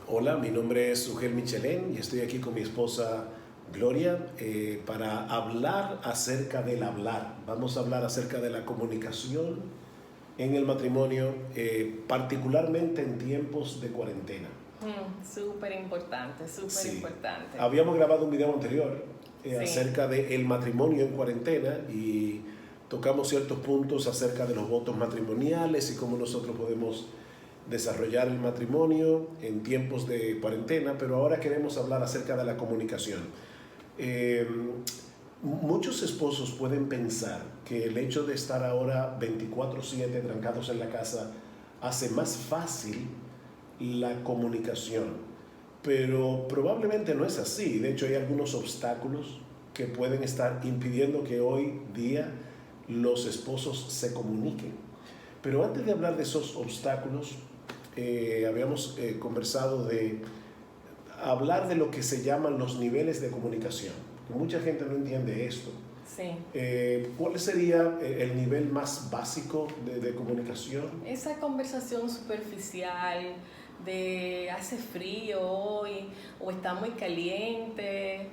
Hola, mi nombre es Ugel Michelén y estoy aquí con mi esposa Gloria para hablar acerca del hablar. Vamos a hablar acerca de la comunicación en el matrimonio, particularmente en tiempos de cuarentena. Súper importante, súper Sí, importante. habíamos grabado un video anterior Sí, acerca del matrimonio en cuarentena y tocamos ciertos puntos acerca de los votos matrimoniales y cómo nosotros podemos desarrollar el matrimonio en tiempos de cuarentena, pero ahora queremos hablar acerca de la comunicación. Eh, Muchos esposos pueden pensar que el hecho de estar ahora 24/7 trancados en la casa hace más fácil la comunicación, pero probablemente no es así. De hecho, hay algunos obstáculos que pueden estar impidiendo que hoy día los esposos se comuniquen. Pero antes de hablar de esos obstáculos, habíamos conversado de hablar de lo que se llaman los niveles de comunicación. Mucha gente no entiende esto. sí. ¿Cuál sería el nivel más básico de comunicación? Esa conversación superficial de hace frío hoy o está muy caliente,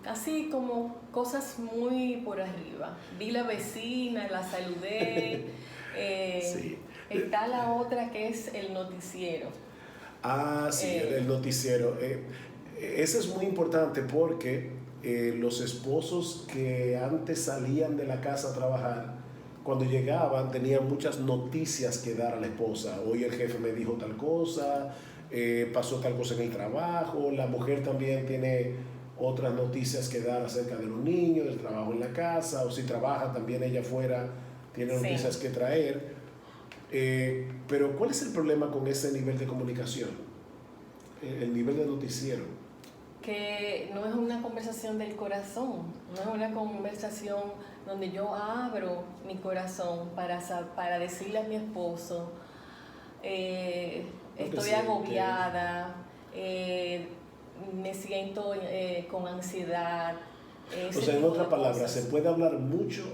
así como cosas muy por arriba. Vi la vecina, la saludé. Sí. Está la otra que es el noticiero. Sí, Eh, el noticiero. Ese es muy importante porque los esposos que antes salían de la casa a trabajar, cuando llegaban tenían muchas noticias que dar a la esposa. Hoy el jefe me dijo tal cosa, pasó tal cosa en el trabajo, la mujer también tiene otras noticias que dar acerca de los niños, del trabajo en la casa, o si trabaja también ella afuera tiene sí. noticias que traer. Pero ¿cuál es el problema con ese nivel de comunicación? El nivel de noticiero. Que no es una conversación del corazón, no es una conversación donde yo abro mi corazón para decirle a mi esposo, Lo que estoy siente. agobiada, me siento con ansiedad. O Ese sea, en tipo de otras palabras, cosas. se puede hablar mucho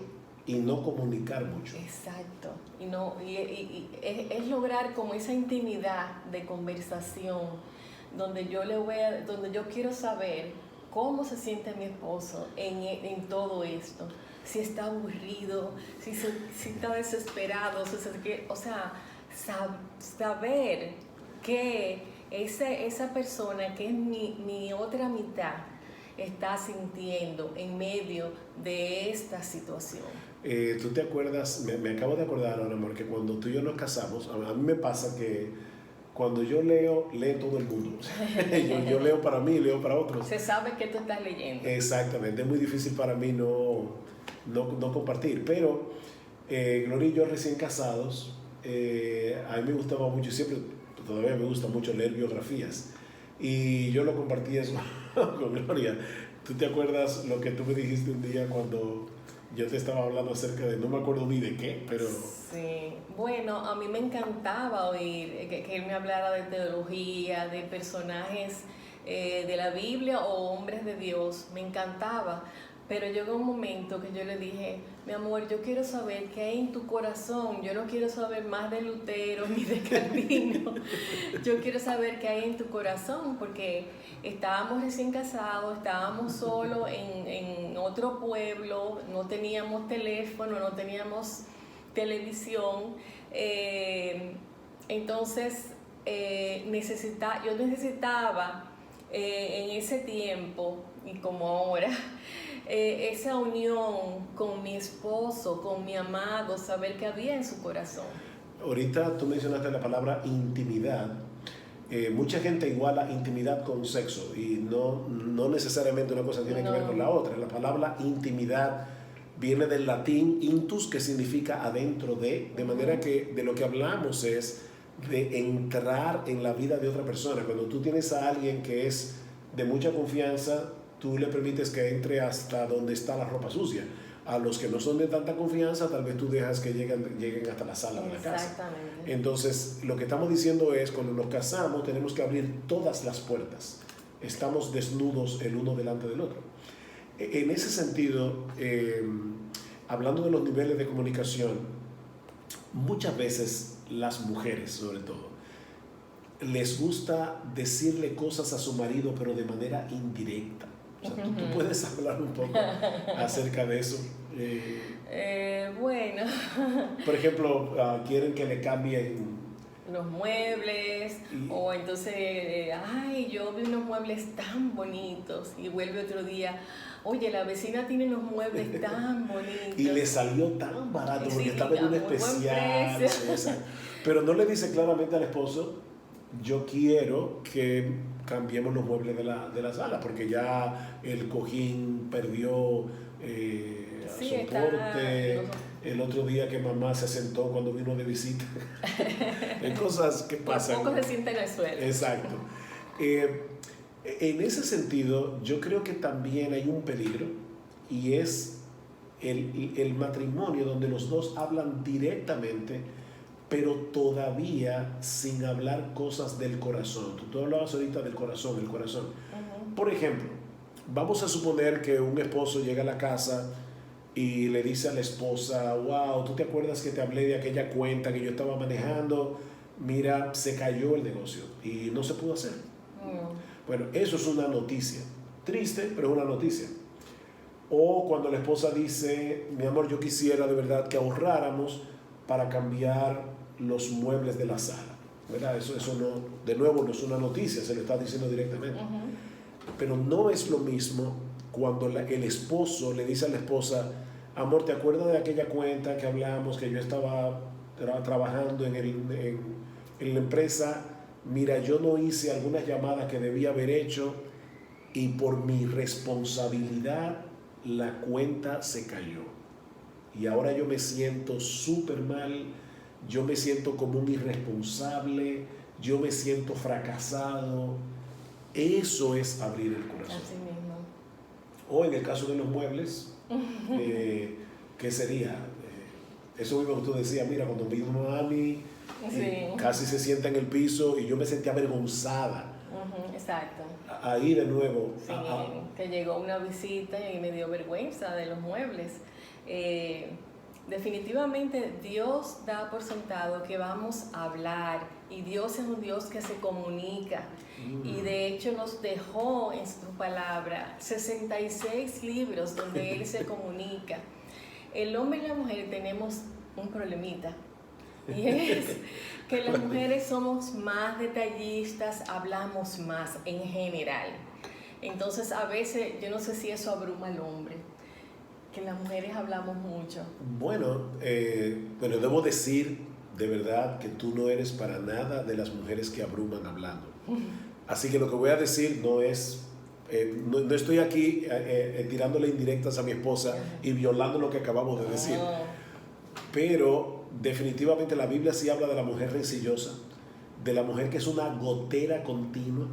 y no comunicar mucho. Exacto. Y, no, y es lograr como esa intimidad de conversación donde yo quiero saber cómo se siente mi esposo en todo esto. Si está aburrido, si está desesperado, o sea, saber que esa persona que es mi otra mitad está sintiendo en medio de esta situación. ¿Tú te acuerdas? Me acabo de acordar ahora, amor, que cuando tú y yo nos casamos, a mí me pasa que cuando yo leo, lee todo el mundo. Yo leo para mí, leo para otros. Se sabe que tú estás leyendo. Exactamente, es muy difícil para mí no compartir, pero Gloria y yo recién casados, a mí me gustaba mucho, siempre, todavía me gusta mucho leer biografías, y yo lo compartí eso con Gloria. ¿Tú te acuerdas lo que tú me dijiste un día cuando yo te estaba hablando acerca de, no me acuerdo ni de qué, pero... Sí, bueno, a mí me encantaba oír que él me hablara de teología, de personajes de la Biblia o hombres de Dios, me encantaba. Pero llegó un momento que yo le dije, mi amor, yo quiero saber qué hay en tu corazón, yo no quiero saber más de Lutero ni de Calvino, yo quiero saber qué hay en tu corazón, porque estábamos recién casados, estábamos solos en otro pueblo, no teníamos teléfono, no teníamos televisión, entonces yo necesitaba en ese tiempo y como ahora esa unión con mi esposo, con mi amado, saber qué había en su corazón. Ahorita tú mencionaste la palabra intimidad. Mucha gente iguala intimidad con sexo y no necesariamente una cosa tiene que ver con la No, otra. La palabra intimidad viene del latín intus, que significa adentro de manera que de lo que hablamos es de entrar en la vida de otra persona. Cuando tú tienes a alguien que es de mucha confianza, tú le permites que entre hasta donde está la ropa sucia. A los que no son de tanta confianza, tal vez tú dejas que lleguen hasta la sala de la casa. exactamente. Entonces, lo que estamos diciendo es, cuando nos casamos, tenemos que abrir todas las puertas. Estamos desnudos el uno delante del otro. En ese sentido, hablando de los niveles de comunicación, muchas veces las mujeres, sobre todo, les gusta decirle cosas a su marido, pero de manera indirecta. O sea, tú puedes hablar un poco acerca de eso. Bueno. Por ejemplo, quieren que le cambien los muebles, o entonces, ay, yo vi unos muebles tan bonitos, y vuelve otro día, oye, la vecina tiene unos muebles tan bonitos. Y le salió tan barato, porque estaba en un especial. Pero no le dice claramente al esposo, yo quiero que cambiemos los muebles de la sala, porque ya el cojín perdió soporte. El otro día que mamá se sentó cuando vino de visita. Hay cosas que pasan. Por poco se sienta en el suelo. Exacto. En ese sentido, yo creo que también hay un peligro, y es el matrimonio donde los dos hablan directamente, pero todavía sin hablar cosas del corazón. Tú hablabas ahorita del corazón, el corazón. Por ejemplo, vamos a suponer que un esposo llega a la casa y le dice a la esposa, wow, ¿tú te acuerdas que te hablé de aquella cuenta que yo estaba manejando? Mira, se cayó el negocio y no se pudo hacer. Bueno, eso es una noticia. Triste, pero es una noticia. O cuando la esposa dice, mi amor, yo quisiera de verdad que ahorráramos para cambiar los muebles de la sala. ¿Verdad? Eso no, de nuevo, no es una noticia, se lo está diciendo directamente. Pero no es lo mismo cuando el esposo le dice a la esposa, amor, ¿te acuerdas de aquella cuenta que hablamos, que yo estaba trabajando en la empresa? Mira, yo no hice algunas llamadas que debía haber hecho y por mi responsabilidad la cuenta se cayó. Y ahora yo me siento súper mal, yo me siento como un irresponsable, yo me siento fracasado. Eso es abrir el corazón. Así mismo. O en el caso de los muebles, ¿qué sería? Eso mismo que tú decías, mira, cuando vino a mí, casi se sienta en el piso y yo me sentí avergonzada. Exacto. Ahí de nuevo. Sí, que llegó una visita y me dio vergüenza de los muebles. Definitivamente Dios da por sentado que vamos a hablar, y Dios es un Dios que se comunica. Y de hecho nos dejó en su palabra 66 libros donde Él se comunica. El hombre y la mujer tenemos un problemita, y es que las mujeres somos más detallistas, hablamos más en general. Entonces a veces yo no sé si eso abruma al hombre, que las mujeres hablamos mucho. Bueno, debo decir de verdad que tú no eres para nada de las mujeres que abruman hablando. Así que lo que voy a decir no es, no estoy aquí tirándole indirectas a mi esposa y violando lo que acabamos de decir. Pero definitivamente la Biblia sí habla de la mujer rencillosa, de la mujer que es una gotera continua.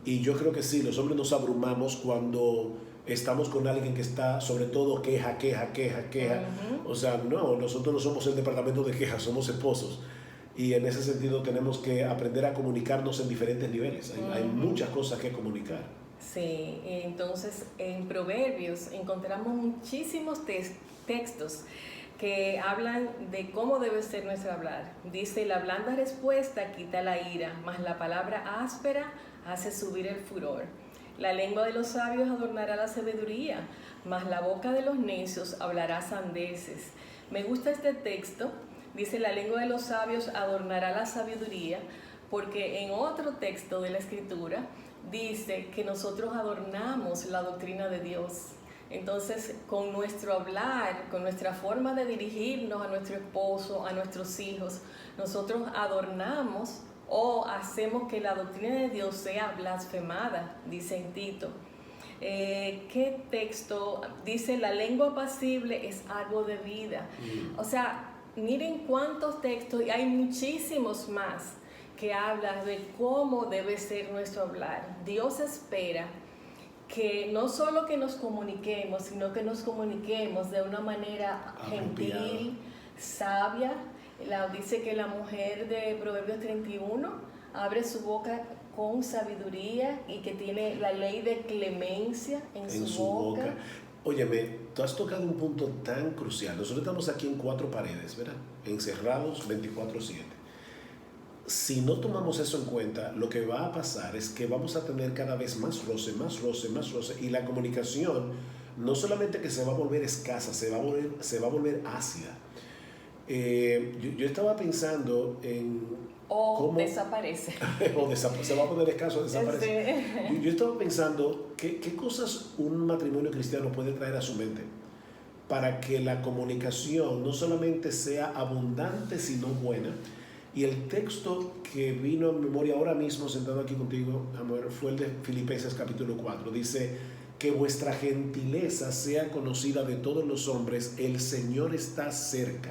Y yo creo que sí, los hombres nos abrumamos cuando estamos con alguien que está, sobre todo, queja. O sea, no, nosotros no somos el departamento de quejas, somos esposos. Y en ese sentido tenemos que aprender a comunicarnos en diferentes niveles. Hay muchas cosas que comunicar. Sí, entonces en Proverbios encontramos muchísimos textos que hablan de cómo debe ser nuestro hablar. Dice, la blanda respuesta quita la ira, mas la palabra áspera hace subir el furor. La lengua de los sabios adornará la sabiduría, mas la boca de los necios hablará sandeces. Me gusta este texto. Dice, la lengua de los sabios adornará la sabiduría, porque en otro texto de la Escritura dice que nosotros adornamos la doctrina de Dios. Entonces, con nuestro hablar, con nuestra forma de dirigirnos a nuestro esposo, a nuestros hijos, nosotros adornamos o hacemos que la doctrina de Dios sea blasfemada, dice en Tito. ¿Qué texto? Dice, la lengua apacible es árbol de vida. O sea, miren cuántos textos, y hay muchísimos más que hablan de cómo debe ser nuestro hablar. Dios espera que no solo que nos comuniquemos, sino que nos comuniquemos de una manera gentil, sabia. Dice que la mujer de Proverbios 31 abre su boca con sabiduría y que tiene la ley de clemencia en su boca. Óyeme, tú has tocado un punto tan crucial. Nosotros estamos aquí en 4 paredes, ¿verdad? Encerrados 24/7. si no tomamos eso en cuenta, lo que va a pasar es que vamos a tener cada vez más roce, y la comunicación no solamente que se va a volver escasa, se va a volver ácida. Yo estaba pensando en cómo desaparece. Se va a poner escaso, desaparece. Sí. Yo estaba pensando qué cosas un matrimonio cristiano puede traer a su mente para que la comunicación no solamente sea abundante, sino buena. Y el texto que vino a mi memoria ahora mismo, sentado aquí contigo, amor, fue el de Filipenses capítulo 4. Dice, que vuestra gentileza sea conocida de todos los hombres, el Señor está cerca.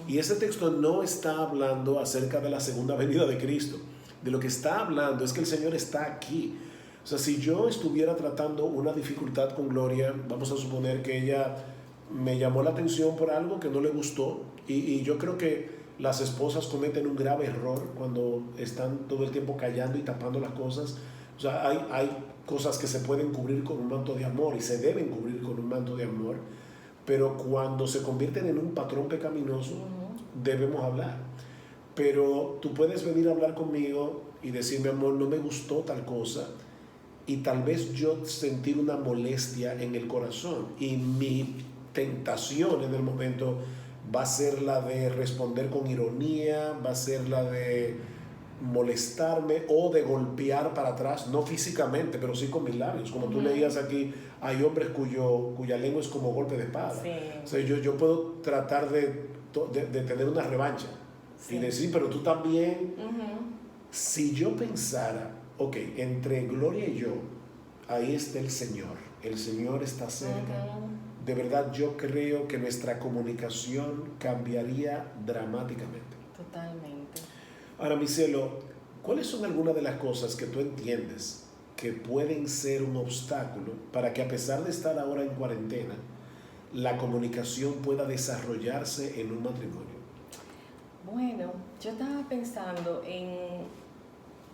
Y ese texto no está hablando acerca de la segunda venida de Cristo. De lo que está hablando es que el Señor está aquí. O sea, si yo estuviera tratando una dificultad con Gloria, vamos a suponer que ella me llamó la atención por algo que no le gustó, y yo creo que las esposas cometen un grave error cuando están todo el tiempo callando y tapando las cosas. O sea, hay cosas que se pueden cubrir con un manto de amor y se deben cubrir con un manto de amor, pero cuando se convierten en un patrón pecaminoso, debemos hablar. Pero tú puedes venir a hablar conmigo y decirme, amor, no me gustó tal cosa, y tal vez yo sentir una molestia en el corazón, y mi tentación en el momento va a ser la de responder con ironía, va a ser la de molestarme o de golpear para atrás, no físicamente, pero sí con mis labios. Como tú leías aquí, hay hombres cuya lengua es como golpe de espada. Sí. O sea, yo puedo tratar de tener una revancha, sí, y decir, pero tú también. Si yo pensara, ok, entre Gloria y yo, ahí está el Señor está cerca. De verdad yo creo que nuestra comunicación cambiaría dramáticamente. Totalmente. Ahora, mi cielo, ¿cuáles son algunas de las cosas que tú entiendes que pueden ser un obstáculo para que, a pesar de estar ahora en cuarentena, la comunicación pueda desarrollarse en un matrimonio? Bueno, yo estaba pensando en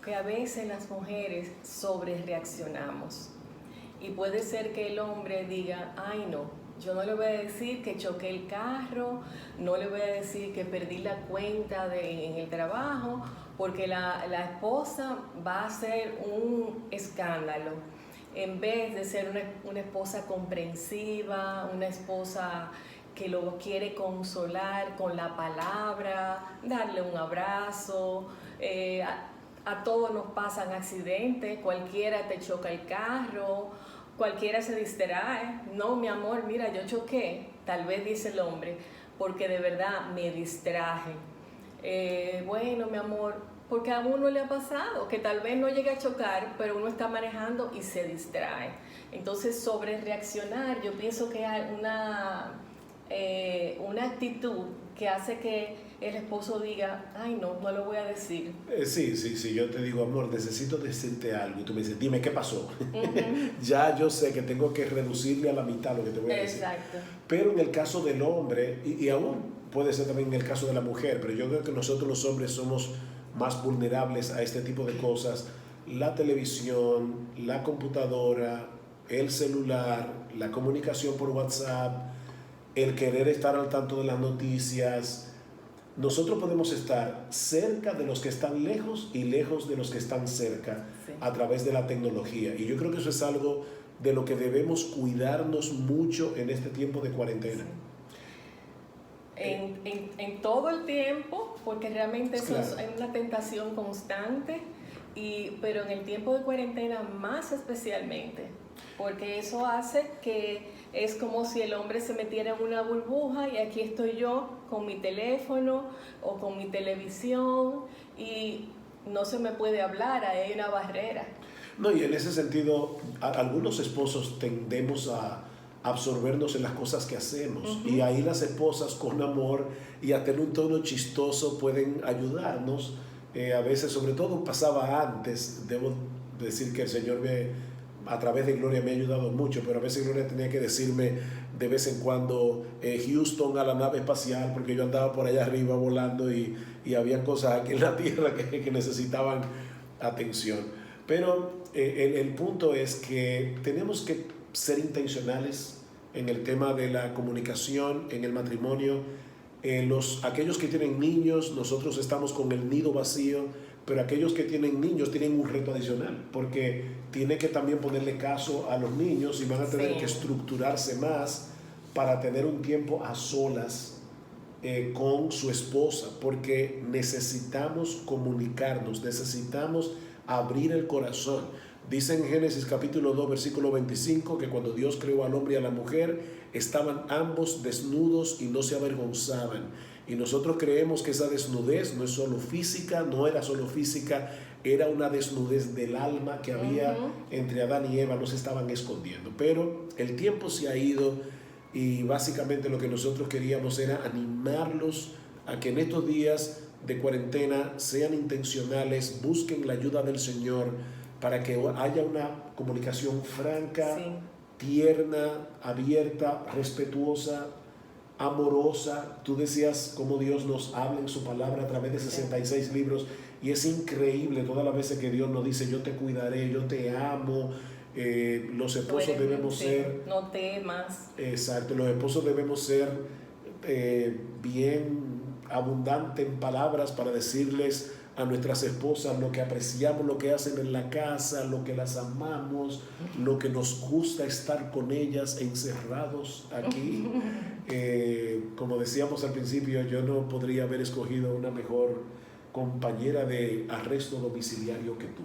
que a veces las mujeres sobrereaccionamos, y puede ser que el hombre diga, ay no, yo no le voy a decir que choqué el carro, no le voy a decir que perdí la cuenta en el trabajo, porque la esposa va a hacer un escándalo, en vez de ser una esposa comprensiva, una esposa que lo quiere consolar con la palabra, darle un abrazo. A todos nos pasan accidentes, cualquiera te choca el carro, cualquiera se distrae. No, mi amor, mira, yo choqué, tal vez dice el hombre, porque de verdad me distraje. Bueno, mi amor, porque a uno le ha pasado que tal vez no llegue a chocar, pero uno está manejando y se distrae. Entonces, sobre reaccionar, yo pienso que hay una actitud que hace que el esposo diga, ay no, no lo voy a decir. Sí, yo te digo, amor, necesito decirte algo, y tú me dices, dime, ¿qué pasó? Ya yo sé que tengo que reducirle a la mitad lo que te voy a decir. Exacto. Pero en el caso del hombre, y aún puede ser también en el caso de la mujer, pero yo creo que nosotros los hombres somos más vulnerables a este tipo de cosas. La televisión, la computadora, el celular, la comunicación por WhatsApp, el querer estar al tanto de las noticias. Nosotros podemos estar cerca de los que están lejos y lejos de los que están cerca, sí, a través de la tecnología. Y yo creo que eso es algo de lo que debemos cuidarnos mucho en este tiempo de cuarentena. Sí. En todo el tiempo, porque realmente eso, claro, es una tentación constante, pero en el tiempo de cuarentena más especialmente, porque eso hace que es como si el hombre se metiera en una burbuja, y aquí estoy yo con mi teléfono o con mi televisión y no se me puede hablar, hay una barrera. No, y en ese sentido, algunos esposos tendemos a absorbernos en las cosas que hacemos, y ahí las esposas con amor y a tener un tono chistoso pueden ayudarnos. A veces, sobre todo pasaba antes, debo decir que el Señor a través de Gloria me ha ayudado mucho, pero a veces Gloria tenía que decirme de vez en cuando, Houston a la nave espacial, porque yo andaba por allá arriba volando y había cosas aquí en la tierra que necesitaban atención. Pero el punto es que tenemos que ser intencionales en el tema de la comunicación en el matrimonio, Aquellos que tienen niños, nosotros estamos con el nido vacío, pero aquellos que tienen niños tienen un reto adicional, porque tiene que también ponerle caso a los niños y van a tener que estructurarse más para tener un tiempo a solas con su esposa, porque necesitamos comunicarnos, necesitamos abrir el corazón. Dice en Génesis capítulo 2 versículo 25 que cuando Dios creó al hombre y a la mujer estaban ambos desnudos y no se avergonzaban. Y nosotros creemos que esa desnudez no es solo física, no era solo física, era una desnudez del alma que había entre Adán y Eva, no se estaban escondiendo. Pero el tiempo se ha ido y básicamente lo que nosotros queríamos era animarlos a que en estos días de cuarentena sean intencionales, busquen la ayuda del Señor para que haya una comunicación franca, tierna, abierta, respetuosa, amorosa. Tú decías cómo Dios nos habla en su palabra a través de 66 libros y es increíble todas las veces que Dios nos dice yo te cuidaré, yo te amo. Los esposos debemos ser, no temas. Exacto, los esposos debemos ser bien abundantes en palabras para decirles a nuestras esposas lo que apreciamos, lo que hacen en la casa, lo que las amamos, lo que nos gusta estar con ellas encerrados aquí. Como decíamos al principio, yo no podría haber escogido una mejor compañera de arresto domiciliario que tú.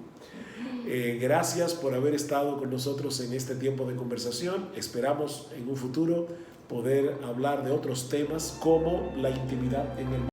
Gracias por haber estado con nosotros en este tiempo de conversación. Esperamos en un futuro poder hablar de otros temas como la intimidad en el